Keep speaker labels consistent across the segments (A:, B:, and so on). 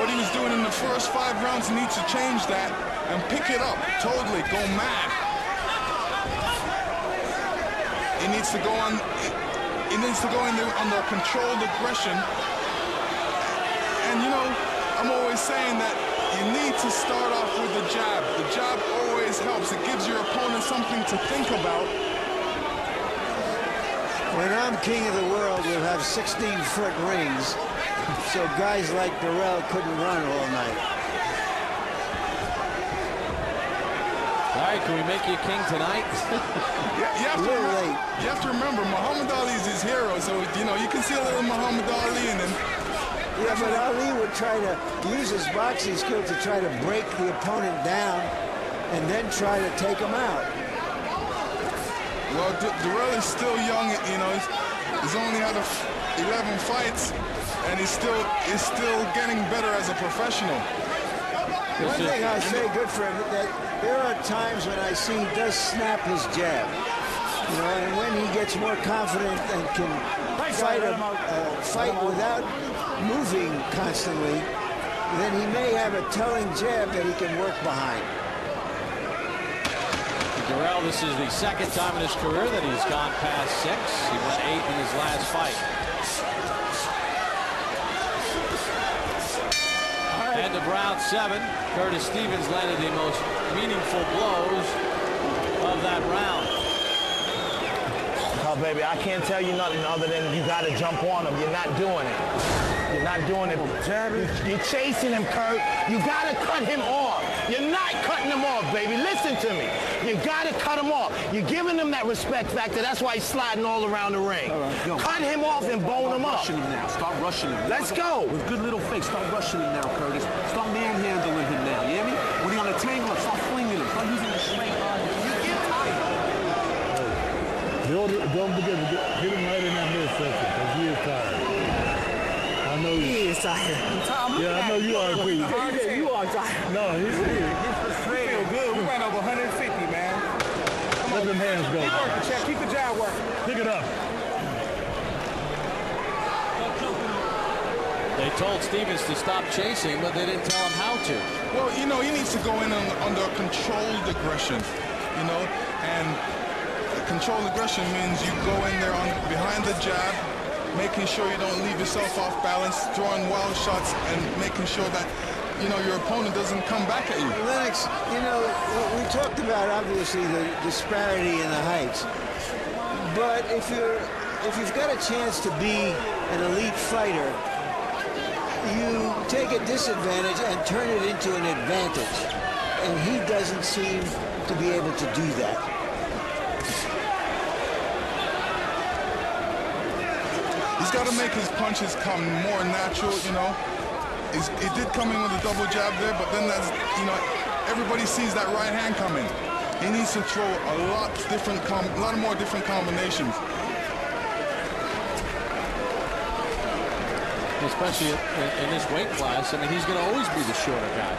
A: what he was doing in the first 5 rounds, he needs to change that and pick it up. Totally go mad. He needs to go on. He needs to go in there under controlled aggression. And you know, I'm always saying that you need to start off with the jab. The jab always helps. It gives your opponent something to think about.
B: When I'm king of the world, we'll have 16-foot rings, so guys like Dirrell couldn't run all night.
C: All right, can we make you king tonight?
A: You have to remember, Muhammad Ali is his hero, so you know you can see a little Muhammad Ali in him.
B: Yeah, but Ali would try to use his boxing skill to try to break the opponent down and then try to take him out.
A: Well, Dirrell is still young, you know, he's only had 11 fights, and he's still getting better as a professional.
B: One thing I'll say good for him, that there are times when I see he does snap his jab. You know, and when he gets more confident and can fight without moving constantly, then he may have a telling jab that he can work behind.
C: Dirrell, this is the second time in his career that he's gone past 6. He went 8 in his last fight. End of round 7. Curtis Stevens landed the most meaningful blows of that round.
D: Oh, baby, I can't tell you nothing other than you got to jump on him. You're not doing it. You're not doing it. You're chasing him, Kurt. You got to cut him off. You're not cutting him off, baby. Listen to me. You got to cut him off. You're giving him that respect factor. That's why he's sliding all around the ring. Right. Yo, cut him off and bone him up.
E: Rushing him now. Start rushing him.
D: Let's go.
E: With good little face, start rushing him now, Curtis. Start manhandling him now. You hear me? When he's on the tangle, start flinging him. Start using the straight line. You get tight.
F: Don't forget to hit him right in that midsection, because he is tired. I know
G: he is tired.
F: Yeah, I know you are, Queen.
G: You are tired.
F: No, he's
G: feel good. We ran over 150, man.
F: Let them hands go.
G: Keep working, Chad. Keep the jab working.
F: Pick it up.
C: They told Stevens to stop chasing, but they didn't tell him how to.
A: Well, you know, he needs to go in under controlled aggression, you know, and controlled aggression means you go in there behind the jab, making sure you don't leave yourself off balance, throwing wild shots, and making sure that, you know, your opponent doesn't come back at you.
B: Lennox, you know, we talked about, obviously, the disparity in the heights. But if you've got a chance to be an elite fighter, you take a disadvantage and turn it into an advantage. And he doesn't seem to be able to do that.
A: He's got to make his punches come more natural, you know. He did come in with a double jab there, but then that's, you know, everybody sees that right hand coming. He needs to throw a lot more different combinations.
C: Especially in this weight class, I mean, he's going to always be the shorter guy.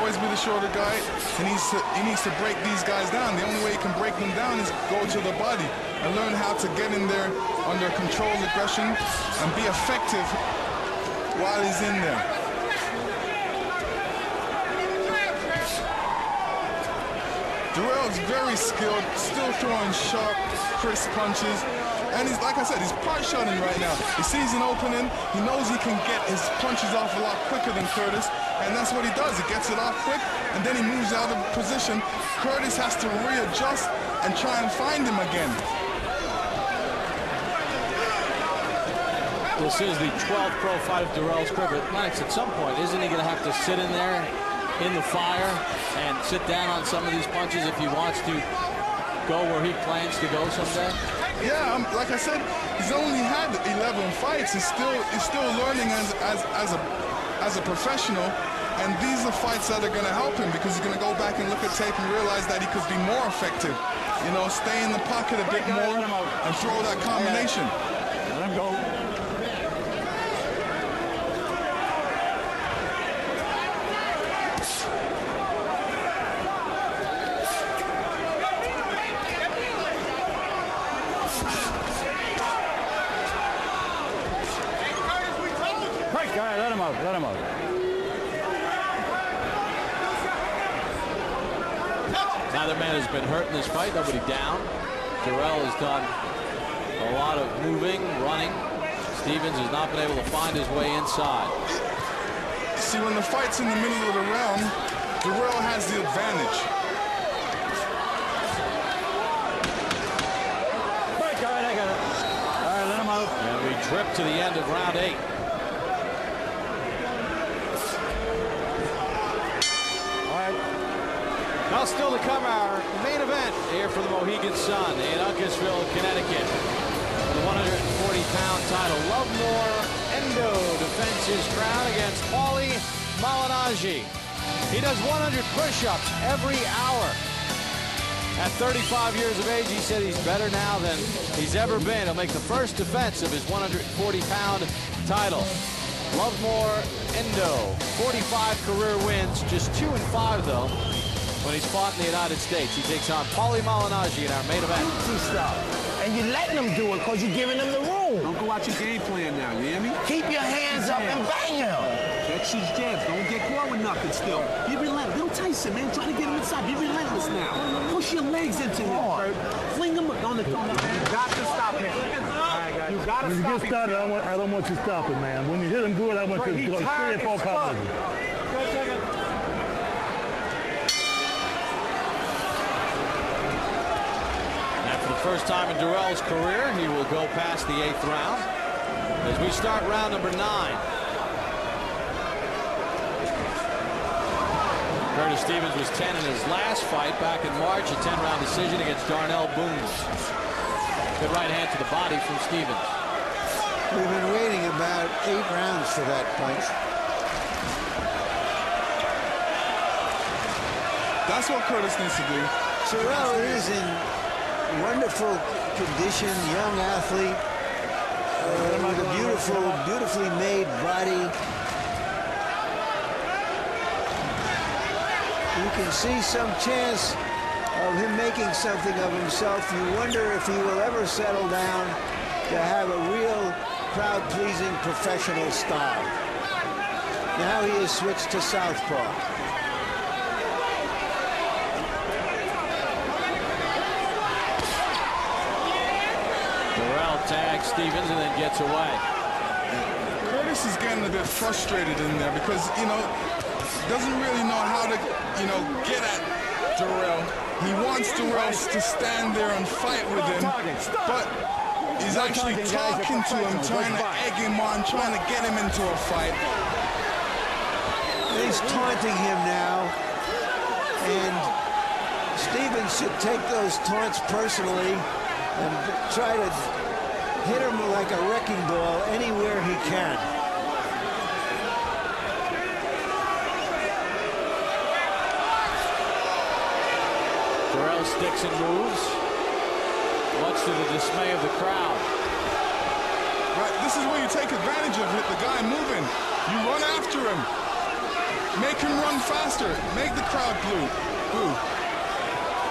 A: Always be the shorter guy. He needs to break these guys down. The only way he can break them down is go to the body and learn how to get in there under controlled aggression and be effective while he's in there. Dirrell's very skilled, still throwing sharp, crisp punches. And he's, like I said, he's part shotting right now. He sees an opening. He knows he can get his punches off a lot quicker than Curtis. And that's what he does. He gets it off quick, and then he moves out of position. Curtis has to readjust and try and find him again.
C: This is the 12th pro fight of Dirrell's career. But Lennox, at some point, isn't he going to have to sit in there in the fire and sit down on some of these punches if he wants to go where he plans to go someday?
A: Yeah, like I said, he's only had 11 fights. He's still learning as a professional, and these are fights that are going to help him because he's going to go back and look at tape and realize that he could be more effective. You know, stay in the pocket a bit more and throw that combination.
F: Let him go.
G: Let him out. Let him out.
C: Neither man has been hurt in this fight. Nobody down. Dirrell has done a lot of moving, running. Stevens has not been able to find his way inside.
A: See, when the fight's in the middle of the round, Dirrell has the advantage.
E: All right, I got it. All right, let him out.
C: And we trip to the end of round 8. Now still to come, our main event here for the Mohegan Sun in Uncasville, Connecticut. For the 140-pound title, Lovemore Endo defends his crown against Paulie Malignaggi. He does 100 push-ups every hour. At 35 years of age, he said he's better now than he's ever been. He'll make the first defense of his 140-pound title. Lovemore Endo, 45 career wins, just 2-5 though. When he's fought in the United States, he takes on Paulie Malignaggi in our main event.
D: And you're letting them do it because you're giving them the room.
E: Don't go out your game plan now, you hear me?
D: Keep your hands up and bang him.
E: Catch his jabs. Don't get caught with nothing still. Be relentless. Bill Tyson, man, try to get him inside. Be relentless now. Push your legs into him, Kurt. Fling him on the corner. You got to stop him. You got to
F: When you
E: stop
F: get started, I don't want you to stop it, man. When you hit him good, I want you to go 3 or 4 counters.
C: First time in Dirrell's career, he will go past the 8th round as we start round number 9. Curtis Stevens was 10 in his last fight back in March, a 10-round decision against Darnell Boone. Good right hand to the body from Stevens.
B: We've been waiting about 8 rounds for that punch.
A: That's what Curtis needs to do.
B: Dirrell is in wonderful condition, young athlete, with a beautifully made body. You can see some chance of him making something of himself. You wonder if he will ever settle down to have a real crowd-pleasing professional style. Now he has switched to southpaw.
C: Tags Stevens and then gets away.
A: Curtis is getting a bit frustrated in there because, doesn't really know how to, get at Dirrell. He wants Dirrell to stand there and fight with him, but he's actually talking to him, trying to egg him on, trying to get him into a fight.
B: He's taunting him now, and Stevens should take those taunts personally and try to hit him like a wrecking ball anywhere he can.
C: Dirrell sticks and moves, much to the dismay of the crowd.
A: Right, this is where you take advantage of it, the guy moving. You run after him. Make him run faster. Make the crowd boo.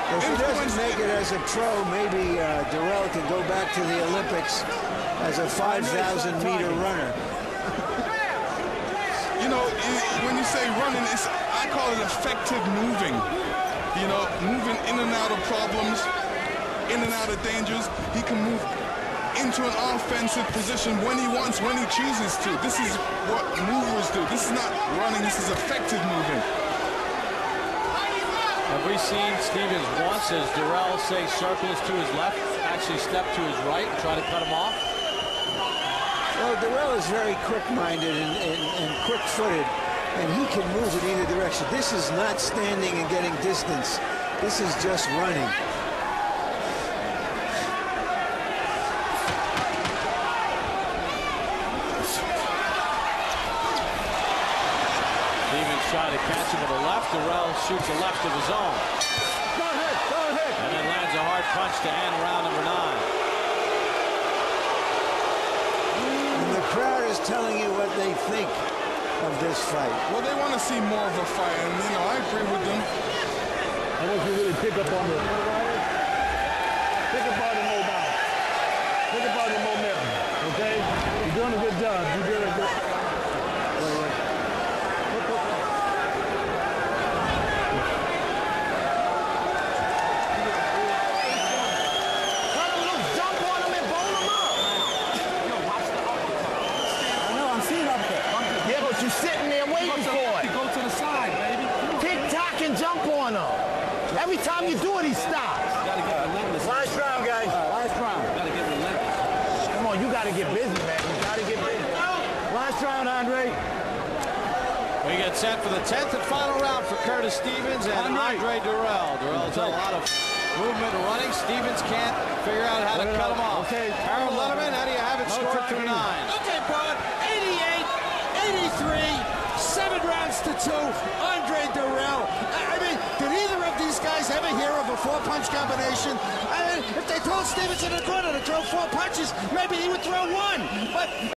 B: If he doesn't make it as a pro, maybe Dirrell can go back to the Olympics as a 5,000-meter runner.
A: When you say running, I call it effective moving. Moving in and out of problems, in and out of dangers. He can move into an offensive position when he wants, when he chooses to. This is what movers do. This is not running, this is effective moving.
C: Have we seen Stevens once, as Dirrell say circles to his left, actually step to his right and try to cut him off?
B: Well, Dirrell is very quick-minded and quick-footed, and he can move in either direction. This is not standing and getting distance. This is just running.
C: Try to catch him with a left. Dirrell shoots a left of his own.
E: Go ahead.
C: And then lands a hard punch to end round number 9.
B: And the crowd is telling you what they think of this fight.
A: Well, they want to see more of a fight, and, I agree with them.
F: I want you to really pick up on the momentum. Pick up on the momentum, okay? You're doing a good job. You're doing a good.
D: You're sitting there waiting for it.
E: Go to the side, baby.
D: Tick-tock and jump on him. Every time you do it, he stops.
E: Gotta get relentless.
D: Last round, guys.
E: Last round. Gotta get relentless.
D: Come on, you got to get busy, man. You got to get busy. Last round, Andre.
C: We get set for the 10th and final round for Curtis Stevens and Andre Dirrell. Dirrell's done a lot of movement and running. Stevens can't figure out how to cut him off.
D: Okay.
C: Harold Letterman, how do you have it scored through 9?
H: Okay, bud. 88, 83, 7 rounds to 2. Andre Dirrell. I mean, did either of these guys ever hear of a 4-punch combination? I mean, if they told Stevens in the corner to throw 4 punches, maybe he would throw 1. But